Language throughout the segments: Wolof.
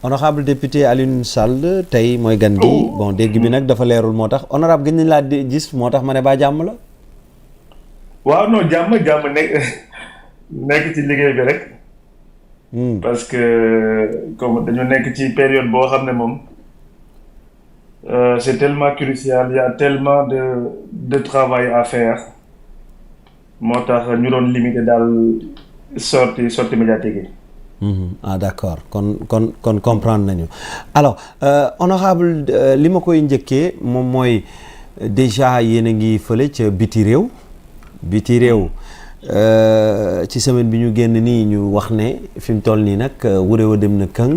honorable député Alioune Sall tey mooy gan gi bon dégg bi nag dafa leerul moo tax honorable gën nañ laa gis moo tax ma ne baa jàmm la. waaw non jàmm nekk ci liggéey bi rek. parce que comme dañu nekk ci période boo xam ne moom c'est tellement crucial, il y a tellement de travail à faire moo tax ñu doon limiter daal sortie médiatique yi. Ah d'accord kon comprendre nañu alors honorable li ma koy njëkkee moom mooy déjà yéen a ngi fële ca biti réew ci semaine bi ñu génn nii ñu wax ne fi mu toll nii nag wuréw a dem na këng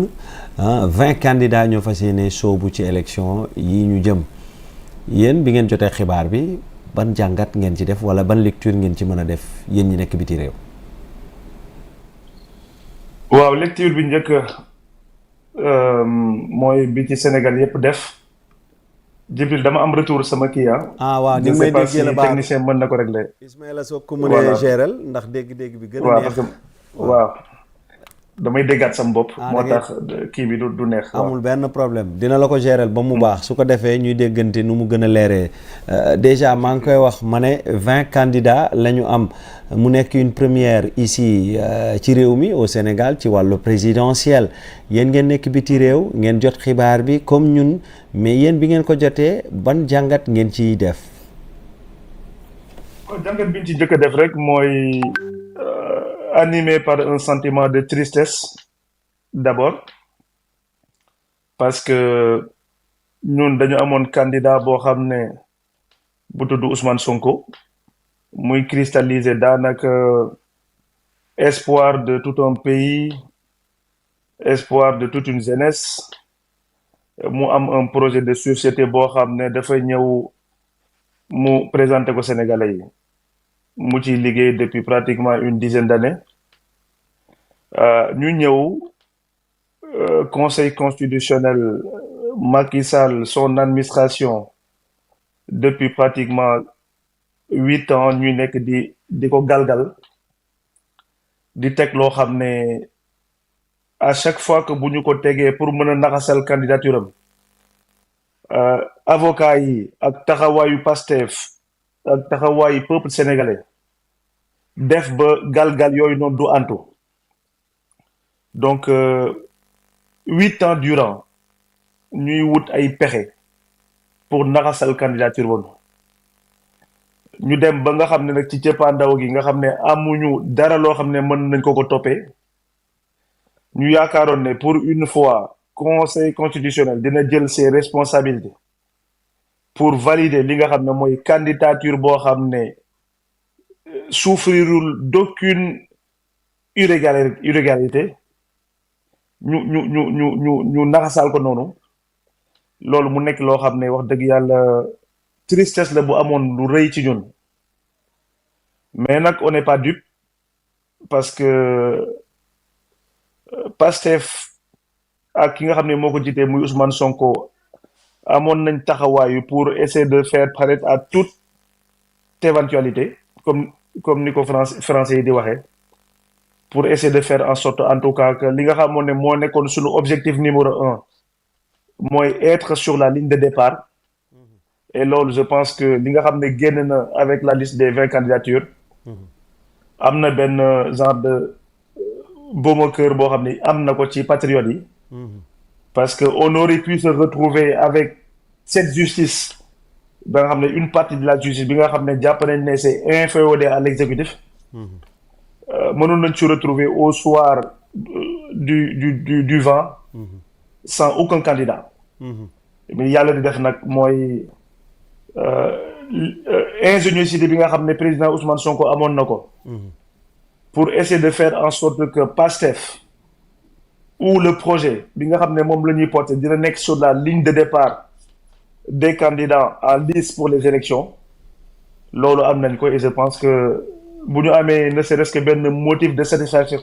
20 candidats ñoo fas yéene soobu ci élection yi ñu jëm yéen bi ngeen jotee xibaar bi ban jàngat ngeen ci def wala ban lecture ngeen ci mën a def yéen ñi nekk biti réew. waaw lecture bi njëkk mooy bi ci Sénégal yëpp def Djibril dama am retour sama kii waaw ni may déggee la baax technicien mën na ko régler. Ismaïla soo ko mënee gérer ndax dégg-dégg bi gën a neex. waaw damay déggaat sama bopp. moo tax kii bi du neex. amul benn problème dina la ko gérer ba mu baax su ko defee ñuy déggante nu mu gën a leeree déjà maa ngi koy wax ma ne 20 candidats la ñu am mu nekk une première ici ci réew mi au Sénégal ci wàllu présidentiel yéen ngeen nekk biti réew ngeen jot xibaar bi comme ñun mais yéen bi ngeen ko jotee ban jàngat ngeen ciy def. jàngat bi ñu ci njëkk a def rek mooy. Animé par un sentiment de tristesse d'abord parce que ñun dañu amoon candidat boo xam ne bu tudd Ousmane Sonko muy cristalliser daanaka espoir de tout un pays, espoir de toute une jeunesse mu am un projet de société boo xam ne dafay ñëw mu présenter ko Sénégalais yi mu ciy liggéey depuis pratiquement une dizaine d'années ñu ñëw conseil constitutionnel Macky Sall son administration depuis pratiquement 8 ans ñu nekk di ko galgal di teg loo xam ne à chaque fois que bu ñu ko tegee pour mën a naxasal candidature am avocat yi ak taxawaayu Pastef ak taxawaayu peuple sénégalais def ba galgal yooyu noonu du antu donc 8 ans durant ñuy wut ay pexe pour naxasal candidature boobu ñu dem ba nga xam ne nag ci cëppaandaw gi nga xam ne amuñu dara loo xam ne mën nañ ko toppee ñu yaakaaroon ne pour une fois conseil constitutionnel dina jël ses responsabilités pour valider li nga xam ne mooy candidature boo xam ne souffrirul d'aucune irrégularité ñu naxasal ko noonu loolu mu nekk loo xam ne wax dëgg yàlla tristesse la bu amoon lu rëy ci ñun mais nag on n'est pas dupe parce que Pastef ak ki nga xam ne moo ko jiitee muy Ousmane Sonko amoon nañ taxawaayu pour essayer de faire paraître à toute éventualité comme ni ko français yi di waxee pour essayer de faire en sorte en tout cas que li nga xamoon ne moo nekkoon suñu objectif numéro 1 mooy être sur la ligne de départ et loolu je pense que li nga xam ne génn na avec la liste des 20 candidatures am na benn genre de baume au cœur boo xam ne am na ko ci patriotes yi parce que on aurait pu se retrouver avec cette justice ba nga xam ne une partie de la justice bi nga xam ne jàpp nañ ne c'est inféodé à l'exécutif mënoon nañ ci retrouver au soir du vent sans aucun candidat mais yàlla di def nag mooy ingéniosité bi nga xam ne président Ousmane Sonko amoon na ko pour essayer de faire en sorte que Pastef ou le projet bi nga xam ne moom la ñuy porter dina nekk sur la ligne de départ des candidats en lice pour les élections loolu am nañ ko et je pense que bu ñu amee ne serait-ce que benn motif de satisfaction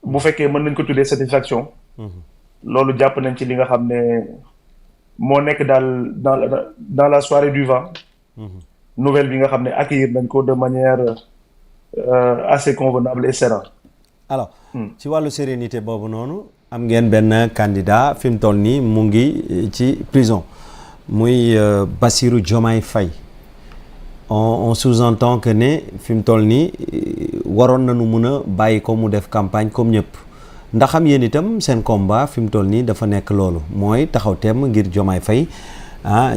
bu fekkee mën nañ ko tuddee satisfaction loolu jàpp nañ ci li nga xam ne moo nekk daal dans la soirée du vent nouvelle bi nga xam ne accueillir nañ ko de manière assez convenable et sereine. Alors ci wàllu sérénité boobu noonu am ngeen benn candidat fi mu toll nii mu ngi ci prison muy Bassirou Diomaye Faye on sous-entend que ne fi mu toll nii waroon nañu mun a bàyyi ko mu def campagne comme ñëpp ndax xam yéen itam seen combat fi mu toll nii dafa nekk loolu mooy taxaw temm ngir Diomaye Faye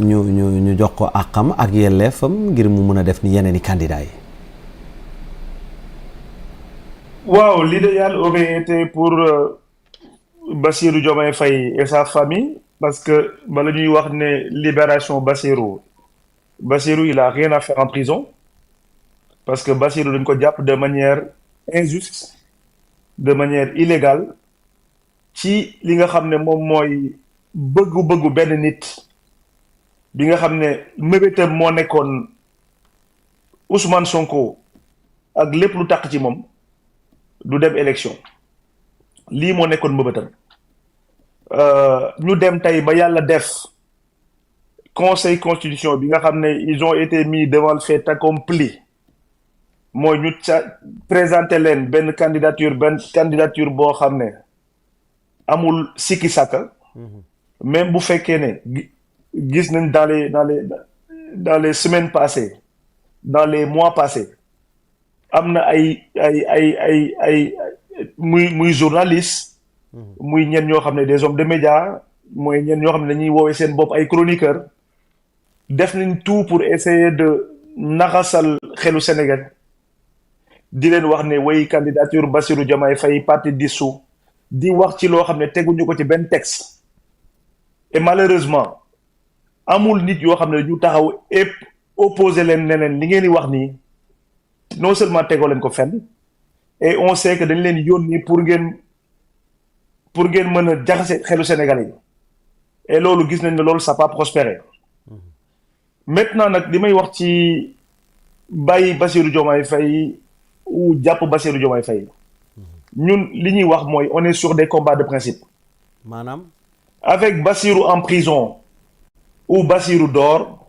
ñu jox ko àqam ak yelleefam ngir mu mun a def ni yeneen i candidats yi. waaw l'idéal aurait été pour Bassirou Diomaye Faye et sa famille parce que bala ñuy wax ne libération Bassirou il a rien à faire en prison parce que Bassirou dañ ko jàpp de manière injuste de manière illégale ci li nga xam ne moom mooy bëggu benn nit bi nga xam ne mébétam moo nekkoon Ousmane Sonko ak lépp lu taq ci moom du dem élection lii moo nekkoon mbëbëtam ñu dem tey ba yàlla def conseil constitution bi nga xam ne ils ont été mis devant le fait accompli mooy ñu présenté leen benn candidature boo xam ne amul sikki sàkka même bu fekkee ne gis nañ dans les semaines passées dans les mois passés am na ay muy journaliste muy ñenn ñoo xam ne des hommes de médias mooy ñenn ñoo xam ne dañuy woowee seen bopp ay chroniqueurs def nañ tout pour essayer de naxasal xelu Sénégal di leen wax ne way candidature Bassirou Diomaye Faye parti dissous di wax ci loo xam ne teguñu ko ci benn texte et malheureusement amul nit yoo xam ne dañu taxaw et opposé leen leneen li ngeen di wax nii non seulement tegoo leen ko fenn et on sait que dañ leen yónni pour ngeen mën a jaxase xelu Sénégalais yi et loolu gis nañ ne loolu ça pas prospéré maintenant nag li may wax ci bàyyi Bassirou Diomaye Faye ou jàpp Bassirou Diomaye Faye ñun li ñuy wax mooy on est sur des combats de principe. maanaam. avec Bassirou en prison ou Bassirou dehors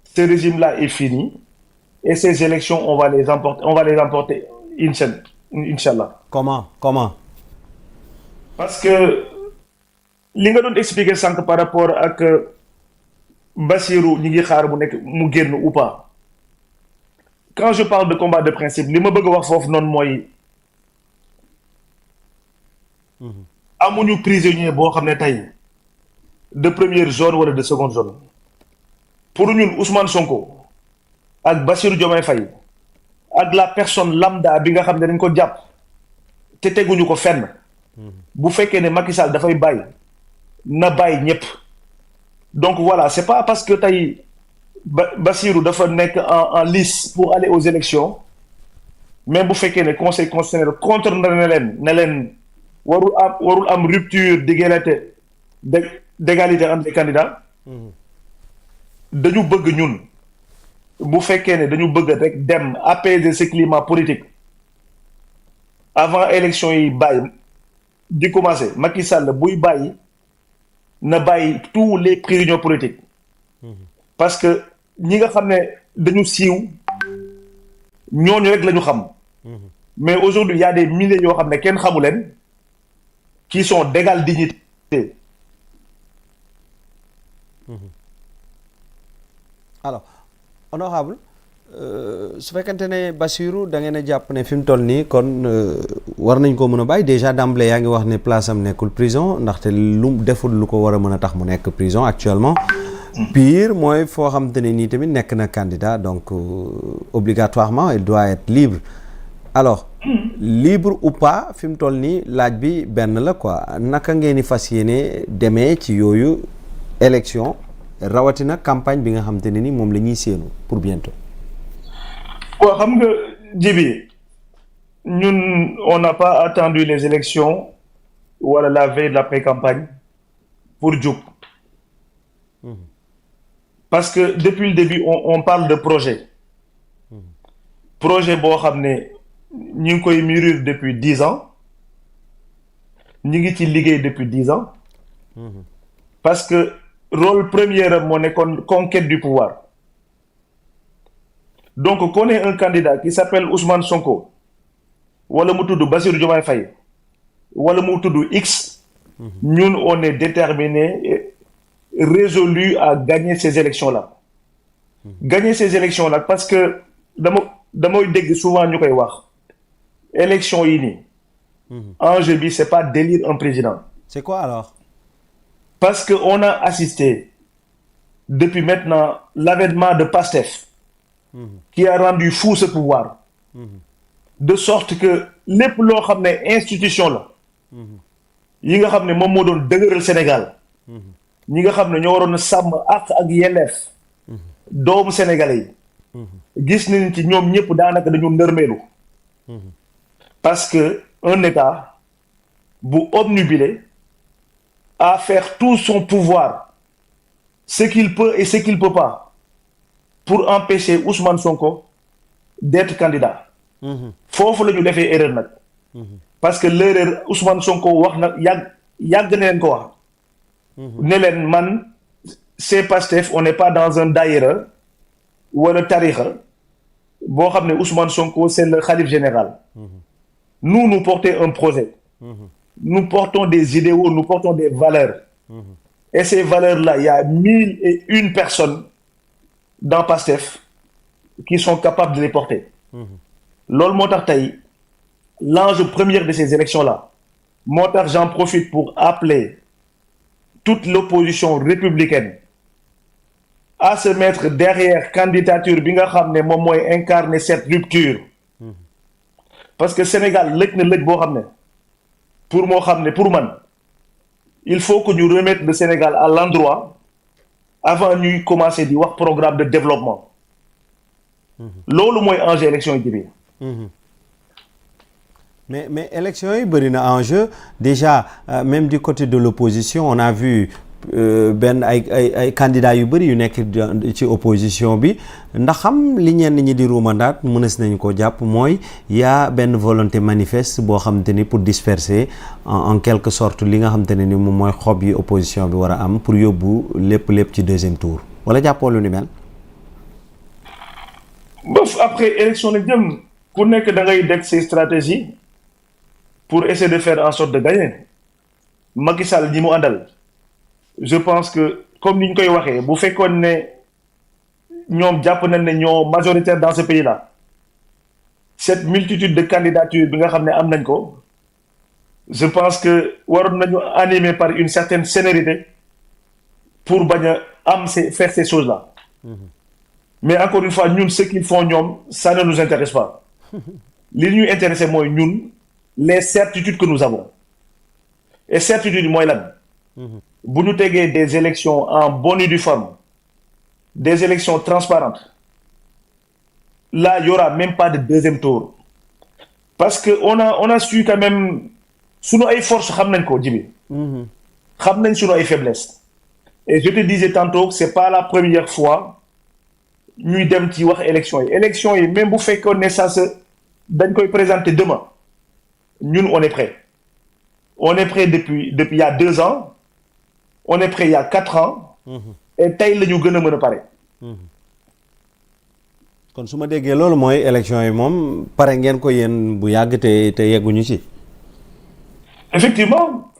ce régime-là est fini et ces élections on va les emporter Inch'Allah. Comment. parce que li nga doon expliquer sànq par rapport ak Bassirou ñi ngi xaar mu génn ou pas quand je parle de combat de principe li ma bëgg a wax foofu noonu mooy amuñu prisonnier boo xam ne tey de première zone wala de seconde zone pour ñun Ousmane Sonko ak Bassirou Diomaye Faye ak la personne lambda bi nga xam ne dañ ko jàpp te teguñu ko fenn bu fekkee ne Macky Sall dafay bàyyi na bàyyi ñëpp donc voilà c'est pas parce que tey Bassirou dafa nekk en lice pour aller aux élections même bu fekkee ne conseil constitutionnel contre na leen warul am rupture d'égalité entre les candidats dañu bëgg ñun bu fekkee ne dañu bëgg rek dem apaiser ce climat politique avant élection yi bàyyi di commencer Macky Sall buy bàyyi na bàyyi tous les prisonniers politiques parce que ñi nga xam ne dañu siiw ñooñu rek la ñu xam mais aujourd'hui il y a des milliers yoo xam ne kenn xamu leen qui sont d'égale dignité. Alors honorable su fekkente ne Bassirou da ngeen a jàpp ne fi mu toll nii kon war nañ ko mën a bàyyi déjà d'emblée yaa ngi wax ne place am nekkul prison ndaxte lu deful lu ko war a mën a tax mu nekk prison actuellement. Pire mooy foo xamante ne nii tamit nekk na candidat donc obligatoirement il doit être libre alors libre ou pas fi mu toll nii laaj bi benn la quoi naka ngeen di fas yéene demee ci yooyu élection rawatina campagne bi nga xamante ne ni moom la ñuy séenu pour bientôt. waaw xam nga Djibi ñun on n'a pas attendu les élections wala la veille de la pré-campagne pour jóg. Parce que depuis le début on parle de projet boo xam ne ñu ngi koy mûrir depuis 10 ans ñu ngi ci liggéey depuis 10 ans parce que rôle premier am moo nekkoon conquête du pouvoir donc qu'on ait un candidat qui s'appelle Ousmane Sonko wala mu tudd Bassirou Diomaye Faye wala mu tudd X ñun on est déterminé et résolu à gagner ces élections-là. Gagner ces élections-là parce que damay dégg souvent ñu koy wax élection yi nii enjeu bi c'est pas d'élire un président. C'est quoi alors? Parce que on a assisté depuis maintenant l'avènement de Pastef qui a rendu fou ce pouvoir de sorte que lépp loo xam ne institution la yi nga xam ne moom moo doon dëgëral Sénégal ñi nga xam ne ñoo waroon a sàmm àq ak yelleef doomu sénégalais yi gis nañ ci ñoom ñëpp daanaka dañu nërmeelu parce que un État bu obnubilé à faire tout son pouvoir ce qu'il peut et ce qu'il peut pas pour empêcher Ousmane Sonko d'être candidat foofu la ñu defee erreur nag parce que l'erreur Ousmane Sonko wax na yàgg na leen ko wax ne leen man c'est Pastef on n'est pas dans un daïra wala tarixa boo xam ne Ousmane Sonko c'est le khalife général nous portons un projet nous portons des idéaux nous portons des valeurs et ces valeurs-là il y a 1001 personnes dans Pastef qui sont capables de les porter loolu moo tax tey l'enjeu premier de ces élections-là moo tax j'en profite pour appeler toute l'opposition républicaine à se mettre derrière candidature bi nga xam ne moom mooy incarner cette rupture parce que Sénégal lëj na lëj boo xam ne pour man il faut que ñu remettre le Sénégal à l'endroit avant ñuy commencer di wax programme de développement loolu mooy enjeu élection yi bi mais élection yi bëri na enjeu déjà même du côté de l'opposition on a vu benn ay candidats yu bëri yu nekk ci opposition bi ndax xam li ñenn ñi di ruumandaat mënees nañu ko jàpp mooy y'a benn volonté manifeste boo xamante ni pour disperser en quelque sorte li nga xamante ne ni moom mooy xob yi opposition bi war a am pour yóbbu lépp ci deuxième tour wala jàppoo lu ni mel. bof après élection la jëm ku nekk da ngay deg ses stratégies pour essayer de faire en sorte de gagner Macky Sall ñi mu àndal je pense que comme ni ñu koy waxee bu fekkoon ne ñoom jàpp nañ ne ñoo majoritaire dans ce pays-là cette multitude de candidatures bi nga xam ne am nañ ko je pense que waroon nañu animé par une certaine sénérité pour bañ a am faire ces choses-là mais encore une fois ñun ce qu'ils font ñoom ça ne nous intéresse pas li ñuy intéressé mooy ñun les certitudes que nous avons et certitude mooy lan bu ñu tegee des élections en bonne et due forme des élections transparentes là il y aura même pas de deuxième tour parce que on a su quand même sunu ay forces xam nañ ko jibi xam nañ sunu ay faiblesses et je te disais tantôt que c'est pas la première fois ñuy dem ci wax élection yi même bu fekkoon ne ça se dañ koy présenter demain ñun on est prêt depuis il y a 2 ans on est prêt il y a 4 ans et tey la ñu gën a mën a pare kon su ma déggee loolu mooy élection yi moom pare ngeen ko yéen bu yàgg te yegguñu ci effectivement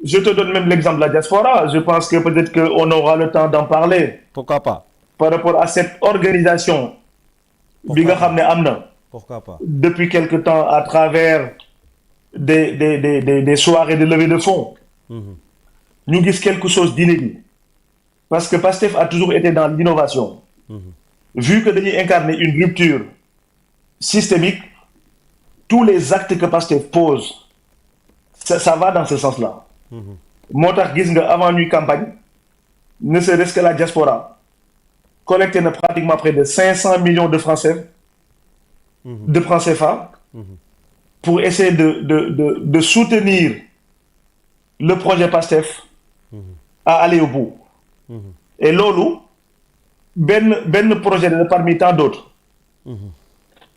je te donne même l'exemple de la diaspora je pense que peut-être que on aura le temps d'en parler pourquoi pas par rapport à cette organisation bi nga xam ne am na pourquoi pas depuis quelque temps à travers des soirées de levée de fonds ñu gis quelque chose d'inédit parce que Pastef a toujours été dans l'innovation vu que dañuy incarner une rupture systémique tous les actes que Pastef pose ça va dans ce sens-là moo tax gis nga avant ñuy campagne ne serait-ce que la diaspora collecté na pratiquement près de 500 millions de francs CFA pour essayer de soutenir le projet PASTEF à aller au bout. Et loolu benn projet de parmi tant d'autres.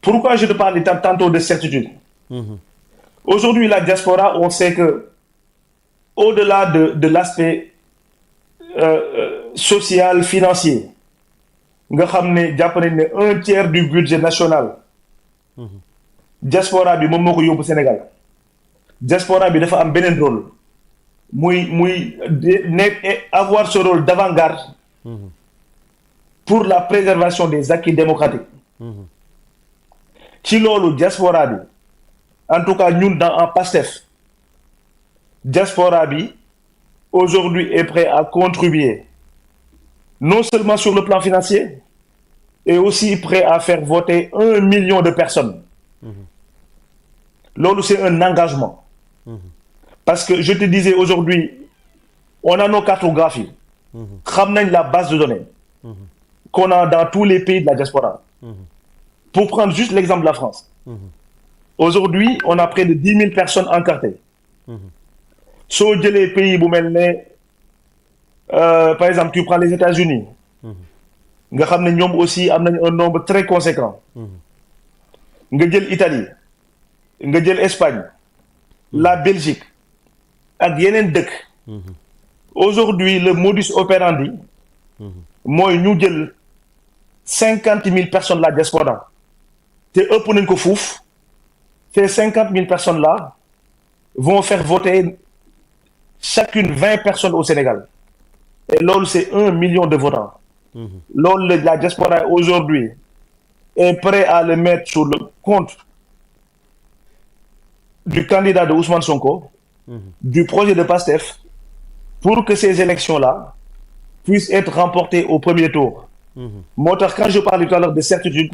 Pourquoi je te parle tantôt de certitude? Aujourd'hui, la diaspora, on sait que au-delà de l'aspect social, financier, nga xam ne jàpp nañ ne 1/3 du budget national diaspora bi moom moo ko yóbbu Sénégal diaspora bi dafa am beneen rôle avoir ce rôle d'avant-garde pour la préservation des acquis démocratiques. ci loolu diaspora bi en tout cas ñun en PASTEF diaspora bi aujourd'hui est prêt à contribuer non seulement sur le plan financier et aussi prêt à faire voter 1 million de personnes. Loolu c'est un engagement. Parce que je te disais aujourd'hui on a nos cartographies. xam nañ la base de données qu'on a dans tous les pays de la diaspora. Pour prendre juste l'exemple de la France. Aujourd'hui, on a près de 10 000 personnes encartées. Soo jëlee pays bu mel ne par exemple tu prends les États-Unis nga xam ne ñoom aussi am nañ un nombre très conséquent. nga jël Italie nga jël Espagne la Belgique ak yeneen dëkk. Aujourd'hui le modus operandi mooy ñu jël 50 000 personnes la diaspora te ëpp nañ ko fuuf. Ces 50 000 personnes-là vont faire voter chacune 20 personnes au Sénégal. Et loolu c'est 1 million de votants. Loolu la diaspora aujourd'hui est prêt à le mettre sur le compte du candidat de Ousmane Sonko, du projet de PASTEF, pour que ces élections-là puissent être remportées au premier tour. Moo tax quand je parlais tout à l'heure de certitude,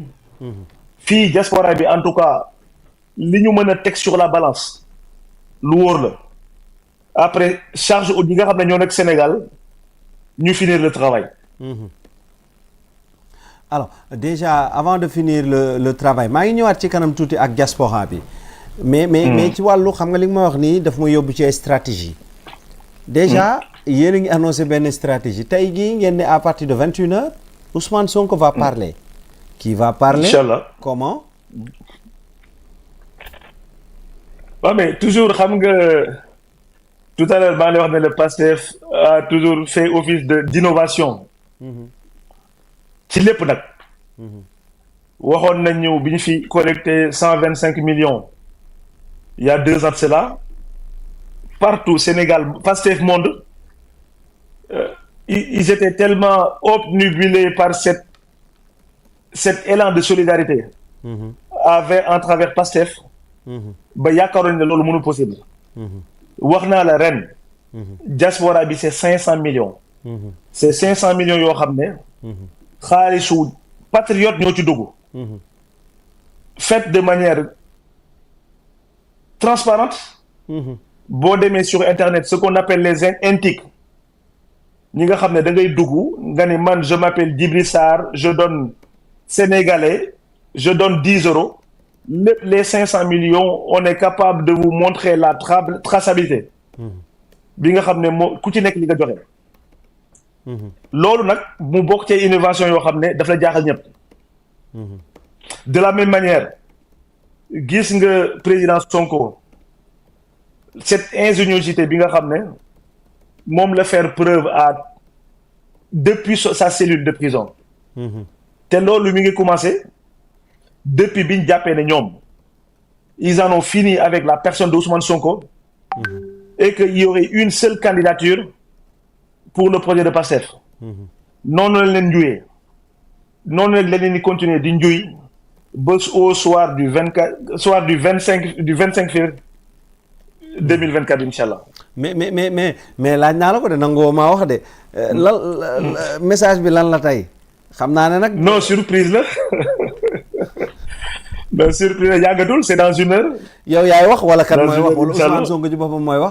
fii diaspora bi en tout cas li ñu mën a teg sur la balance lu wóor la après charge ñi nga xam ne ñoo nekk Sénégal ñu finir le travail. Alors déjà avant de finir le travail maa ngi ñëwaat ci kanam tuuti ak diaspora bi mais ci wàllu xam nga li nga ma wax nii daf ma yóbbu ci ay stratégie déjà yéen a ngi annoncé benn stratégie tey jii ngeen ne à partir de 21h Ousmane Sonko va parler. Qui va parler? Inch'Allah. Comment? waaw mais toujours xam nga tout à l'heure maa ngi wax ne le PASTEF a toujours fait office d'innovation. ci lépp nag. waxoon nañu bi ñu fi collecté 125 millions il y a 2 ans de cela partout Sénégal PASTEF monde ils étaient tellement obnubilés par cet élan de solidarité. À travers PASTEF. ba yaakaaroon ne loolu mënul possible. wax naa la ren. diaspora bi c'est 500 millions. c'est 500 millions yoo xam ne. xaalisu patriote ñoo ci dugg. fait de manière transparente. boo demee sur internet ce qu'on appelle les intiques ñi nga xam ne da ngay dugg nga ni man je m'appelle Djibril Sarr je donne sénégalais je donne 10 euros. Les 500 millions on est capable de vous montrer la traçabilité. bi nga xam ne moo ku ci nekk li nga joxe. loolu nag mu bokk ci innovation yoo xam ne daf la jaaxal ñëpp. de la même manière gis nga président Sonko cette ingéniosité bi nga xam ne moom la faire preuve depuis sa cellule de prison. te loolu mi ngi commencé. Depuis bi ñu jàppee ne ñoom ils en ont fini avec la personne d'Ousmane Sonko. Et qu'il y aurait une seule candidature pour le projet de PASTEF. noonu la leen njuyee noonu la leen di continuer di njuy ba au soir du 25 février 2024 inchallah. mais laaj naa la ko de nangoo maa wax de. message bi lan la tey xam naa ne nag. non surprise la. non surprise la yàggatul c'est dans une heure. yow yaay wax wala kan mooy wax wala Ousmane Sonko ci boppam mooy wax.